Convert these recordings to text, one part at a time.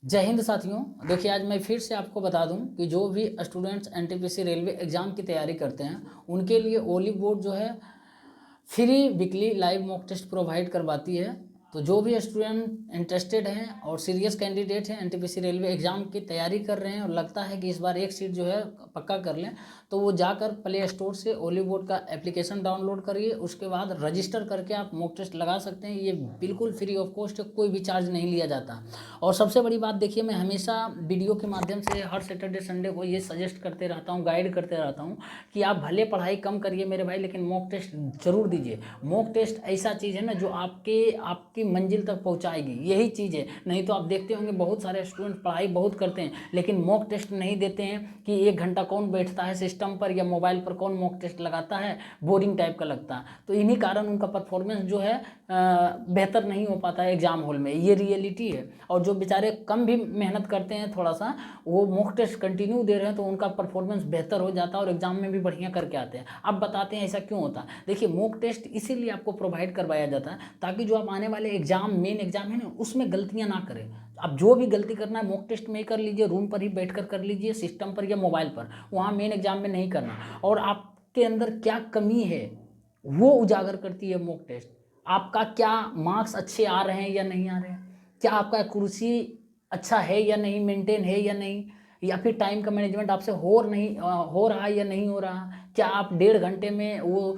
जय हिंद साथियों। देखिए, आज मैं फिर से आपको बता दूं कि जो भी स्टूडेंट्स एनटीपीसी रेलवे एग्ज़ाम की तैयारी करते हैं उनके लिए ओली बोर्ड जो है free weekly live mock test provide करवाती है। तो जो भी स्टूडेंट इंटरेस्टेड हैं और सीरियस कैंडिडेट हैं, एनटीपीसी रेलवे एग्ज़ाम की तैयारी कर रहे हैं और लगता है कि इस बार एक सीट जो है पक्का कर लें, तो वो जाकर प्ले स्टोर से ओली बोर्ड का एप्लीकेशन डाउनलोड करिए। उसके बाद रजिस्टर करके आप मॉक टेस्ट लगा सकते हैं। ये बिल्कुल फ्री ऑफ कॉस्ट है, कोई भी चार्ज नहीं लिया जाता। और सबसे बड़ी बात देखिए, मैं हमेशा वीडियो के माध्यम से हर सैटरडे संडे को ये सजेस्ट करते रहता हूँ, गाइड करते रहता हूँ कि आप भले पढ़ाई कम करिए मेरे भाई, लेकिन मॉक टेस्ट जरूर दीजिए। मॉक टेस्ट ऐसा चीज़ है ना जो आपकी मंजिल तक पहुंचाएगी, यही चीज़ है। नहीं तो आप देखते होंगे बहुत सारे स्टूडेंट पढ़ाई बहुत करते हैं लेकिन मॉक टेस्ट नहीं देते हैं कि 1 घंटा कौन बैठता है सिस्टम पर या मोबाइल पर, कौन मॉक टेस्ट लगाता है, बोरिंग टाइप का लगता है। तो इन्हीं कारण उनका परफॉर्मेंस जो है बेहतर नहीं हो पाता है एग्जाम हॉल में, ये रियलिटी है। और जो बेचारे कम भी मेहनत करते हैं थोड़ा सा, वो मॉक टेस्ट कंटिन्यू दे रहे हैं तो उनका परफॉर्मेंस बेहतर हो जाता है और एग्जाम में भी बढ़िया करके आते हैं। अब बताते हैं ऐसा क्यों होता है। देखिए, मॉक टेस्ट इसीलिए आपको प्रोवाइड करवाया जाता है ताकि जो आप आने वाले एग्जाम, मेन एग्जाम है ना, उसमें गलतियां ना करें। अब जो भी गलती करना है मॉक टेस्ट में ही कर लीजिए, रूम पर ही बैठकर कर लीजिए, सिस्टम पर या मोबाइल पर, वहाँ मेन एग्जाम में नहीं करना। और आपके अंदर क्या कमी है वो उजागर करती है मॉक टेस्ट। आपका क्या मार्क्स अच्छे आ रहे हैं या नहीं आ रहे हैं, क्या आपका कुर्सी अच्छा है या नहीं, मेंटेन है या नहीं, या फिर टाइम का मैनेजमेंट आपसे हो रहा है या नहीं हो रहा, क्या आप 1.5 घंटे में वो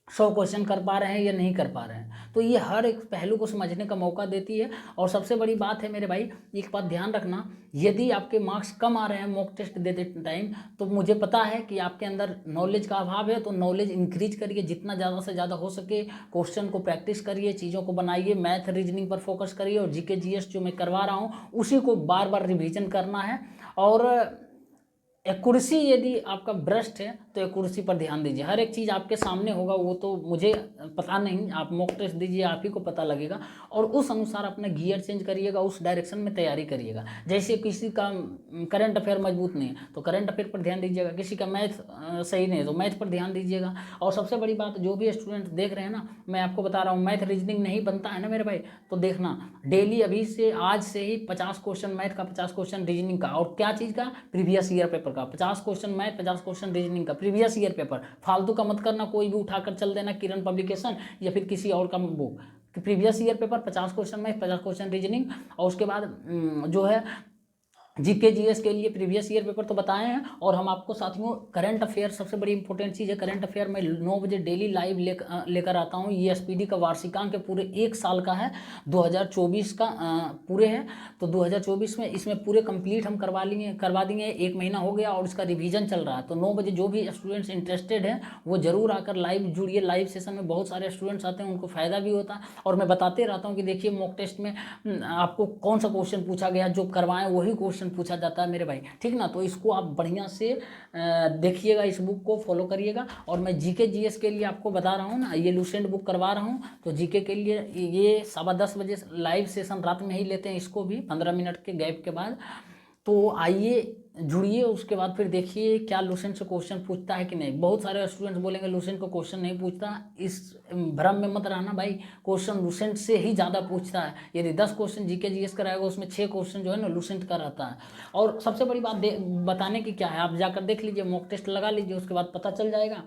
100 क्वेश्चन कर पा रहे हैं या नहीं कर पा रहे हैं। तो ये हर एक पहलू को समझने का मौका देती है। और सबसे बड़ी बात है मेरे भाई, एक बात ध्यान रखना, यदि आपके मार्क्स कम आ रहे हैं मॉक टेस्ट देते टाइम, तो मुझे पता है कि आपके अंदर नॉलेज का अभाव है। तो नॉलेज इंक्रीज करिए, जितना ज़्यादा से ज़्यादा हो सके क्वेश्चन को प्रैक्टिस करिए, चीज़ों को बनाइए, मैथ रीजनिंग पर फोकस करिए और जीके जीएस जो मैं करवा रहा हूँ उसी को बार बार रिविजन करना है। और एक्यूरेसी यदि आपका भ्रष्ट है तो एक्यूरेसी पर ध्यान दीजिए। हर एक चीज़ आपके सामने होगा, वो तो मुझे पता नहीं, आप मॉक टेस्ट दीजिए, आप ही को पता लगेगा। और उस अनुसार अपना गियर चेंज करिएगा, उस डायरेक्शन में तैयारी करिएगा। जैसे किसी का करंट अफेयर मजबूत नहीं है तो करंट अफेयर पर ध्यान दीजिएगा, किसी का मैथ सही नहीं है तो मैथ पर ध्यान दीजिएगा। और सबसे बड़ी बात, जो भी स्टूडेंट देख रहे हैं ना, मैं आपको बता रहा हूँ, मैथ रीजनिंग नहीं बनता है ना मेरे भाई, तो देखना डेली अभी से, आज से ही 50 क्वेश्चन मैथ का, 50 क्वेश्चन रीजनिंग का, और क्या चीज़ का, प्रीवियस ईयर पेपर का। 50 क्वेश्चन मैथ, 50 क्वेश्चन रीजनिंग का, प्रीवियस ईयर पेपर। फालतू का मत करना, कोई भी उठाकर चल देना किरण पब्लिकेशन या फिर किसी और का book. Previous year paper 50 question math, 50 question reasoning. और उसके बाद जो है जीके जीएस के लिए प्रीवियस ईयर पेपर तो बताए हैं। और हम आपको साथियों करंट अफेयर, सबसे बड़ी इंपॉर्टेंट चीज़ है करंट अफेयर, मैं 9 बजे डेली लाइव लेकर आता हूँ। ये एसपीडी का वार्षिकांक पूरे 1 साल का है, 2024 का पूरे है। तो 2024 में इसमें पूरे कंप्लीट हम करवा देंगे। 1 महीना हो गया और इसका रिवीजन चल रहा है। तो 9 बजे जो भी स्टूडेंट्स इंटरेस्टेड हैं वो जरूर आकर लाइव जुड़िए। लाइव सेशन में बहुत सारे स्टूडेंट्स आते हैं, उनको फ़ायदा भी होता है। और मैं बताते रहता हूँ कि देखिए मॉक टेस्ट में आपको कौन सा क्वेश्चन पूछा गया, जो करवाएं वही क्वेश्चन पूछा जाता है मेरे भाई, ठीक ना। तो इसको आप बढ़िया से देखिएगा, इस बुक को फॉलो करिएगा। और मैं जीके जीएस के लिए आपको बता रहा हूँ ना, ये लूसेंट बुक करवा रहा हूँ। तो जीके के लिए ये 10:15 बजे लाइव सेशन रात में ही लेते हैं, इसको भी 15 मिनट के गैप के बाद। तो आइए जुड़िए, उसके बाद फिर देखिए क्या लूसेंट से क्वेश्चन पूछता है कि नहीं। बहुत सारे स्टूडेंट्स बोलेंगे लूसेंट को क्वेश्चन नहीं पूछता, इस भ्रम में मत रहना भाई, क्वेश्चन लूसेंट से ही ज़्यादा पूछता है। यदि 10 क्वेश्चन जीके जीएस कराएगा उसमें 6 क्वेश्चन जो है ना लूसेंट का रहता है। और सबसे बड़ी बात बताने की क्या है, आप जाकर देख लीजिए, मॉक टेस्ट लगा लीजिए, उसके बाद पता चल जाएगा।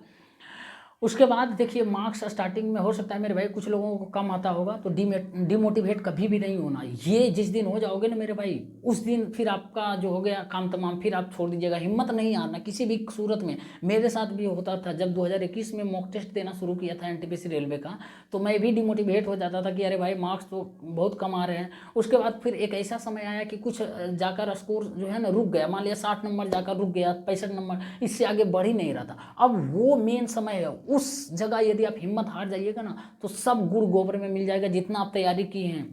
उसके बाद देखिए मार्क्स स्टार्टिंग में हो सकता है मेरे भाई कुछ लोगों को कम आता होगा, तो डिमोटिवेट कभी भी नहीं होना। ये जिस दिन हो जाओगे ना मेरे भाई, उस दिन फिर आपका जो हो गया काम तमाम, फिर आप छोड़ दीजिएगा, हिम्मत नहीं हारना किसी भी सूरत में। मेरे साथ भी होता था, जब 2021 में मॉक टेस्ट देना शुरू किया था एनटीपीसी रेलवे का, तो मैं भी डिमोटिवेट हो जाता था कि अरे भाई मार्क्स तो बहुत कम आ रहे हैं। उसके बाद फिर एक ऐसा समय आया कि कुछ जाकर स्कोर जो है ना रुक गया, मान लिया 60 नंबर जाकर रुक गया, 65 नंबर, इससे आगे बढ़ ही नहीं रहा था। अब वो मेन समय है, उस जगह यदि आप हिम्मत हार जाइएगा ना तो सब गुड़ गोबर में मिल जाएगा। जितना आप तैयारी किए हैं,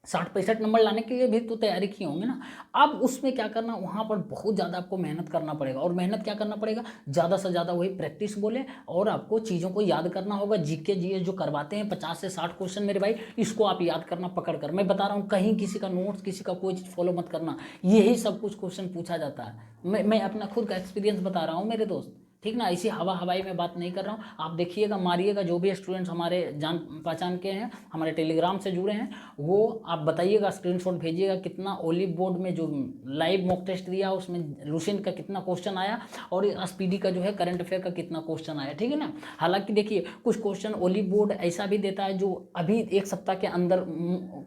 60-65 नंबर लाने के लिए भी तो तैयारी किए होंगे ना। अब उसमें क्या करना, वहाँ पर बहुत ज़्यादा आपको मेहनत करना पड़ेगा। और मेहनत क्या करना पड़ेगा, ज़्यादा से ज़्यादा वही प्रैक्टिस बोले, और आपको चीज़ों को याद करना होगा। जीके जीएस जो करवाते हैं 50 से 60 क्वेश्चन मेरे भाई, इसको आप याद करना पकड़ कर। मैं बता रहा हूँ, कहीं किसी का नोट्स, किसी का कोई चीज़ फॉलो मत करना, यही सब कुछ क्वेश्चन पूछा जाता है। मैं अपना खुद का एक्सपीरियंस बता रहा हूँ मेरे दोस्त, ठीक ना, इसी हवा हवाई में बात नहीं कर रहा हूँ। आप देखिएगा, मारिएगा, जो भी स्टूडेंट्स हमारे जान पहचान के हैं, हमारे टेलीग्राम से जुड़े हैं, वो आप बताइएगा, स्क्रीनशॉट भेजिएगा कितना ओलिव बोर्ड में जो लाइव मॉक टेस्ट दिया उसमें लुसेंट का कितना क्वेश्चन आया और एसपीडी का जो है करंट अफेयर का कितना क्वेश्चन आया, ठीक है ना। हालांकि देखिए कुछ क्वेश्चन ओलिव बोर्ड ऐसा भी देता है जो अभी एक सप्ताह के अंदर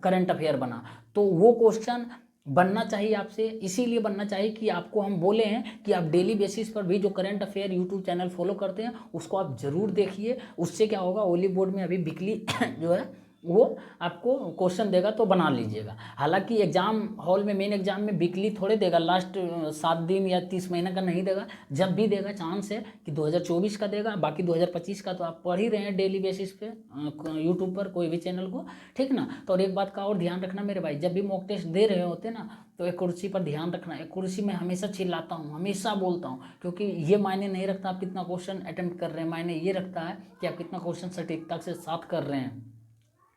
करंट अफेयर बना, तो वो क्वेश्चन बनना चाहिए आपसे, इसीलिए बनना चाहिए कि आपको हम बोले हैं कि आप डेली बेसिस पर भी जो current affair YouTube channel follow करते हैं उसको आप ज़रूर देखिए। उससे क्या होगा, ओलिव बोर्ड में अभी वीकली जो है वो आपको क्वेश्चन देगा तो बना लीजिएगा। हालांकि एग्जाम हॉल में मेन एग्जाम में वीकली थोड़े देगा, लास्ट 7 दिन या 30 महीने का नहीं देगा, जब भी देगा चांस है कि 2024 का देगा, बाकी 2025 का तो आप पढ़ ही रहे हैं डेली बेसिस पे यूट्यूब पर कोई भी चैनल को, ठीक ना। तो और एक बात का और ध्यान रखना मेरे भाई, जब भी मॉक टेस्ट दे रहे होते ना तो एक कुर्सी पर ध्यान रखना, एक कुर्सी में हमेशा चिल्लाता हूँ, हमेशा बोलता हूँ, क्योंकि ये मायने नहीं रखता आप कितना क्वेश्चन अटेम्प्ट कर रहे हैं, मायने ये रखता है कि आप कितना क्वेश्चन सटीकता के साथ कर रहे हैं,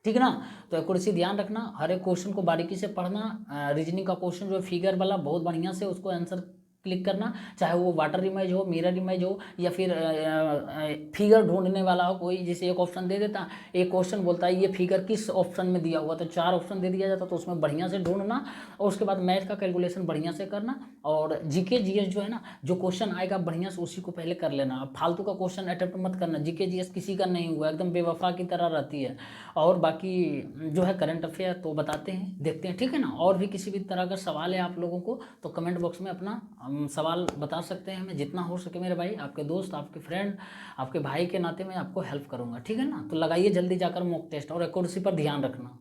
ठीक ना। तो एक्यूरेसी ध्यान रखना, हर एक क्वेश्चन को बारीकी से पढ़ना। रीजनिंग का क्वेश्चन जो है फिगर वाला बहुत बढ़िया से उसको आंसर क्लिक करना, चाहे वो वाटर इमेज हो, मिरर इमेज हो, या फिर फिगर ढूंढने वाला हो कोई, जैसे एक ऑप्शन दे देता, एक क्वेश्चन बोलता है ये फिगर किस ऑप्शन में दिया हुआ, तो 4 ऑप्शन दे दिया जाता, तो उसमें बढ़िया से ढूंढना और उसके बाद मैथ का कैलकुलेशन बढ़िया से करना। और जीके जीएस जो है ना, जो क्वेश्चन आएगा बढ़िया से उसी को पहले कर लेना, फालतू का क्वेश्चन अटेम्प्ट मत करना। जीके जीएस किसी का नहीं हुआ, एकदम बेवफा की तरह रहती है। और बाकी जो है करंट अफेयर तो बताते हैं, देखते हैं, ठीक है ना। और भी किसी भी तरह का सवाल है आप लोगों को तो कमेंट बॉक्स में अपना सवाल बता सकते हैं, मैं जितना हो सके मेरे भाई, आपके दोस्त, आपके फ्रेंड, आपके भाई के नाते मैं आपको हेल्प करूंगा, ठीक है ना। तो लगाइए जल्दी जाकर मॉक टेस्ट और एक्यूरेसी पर ध्यान रखना।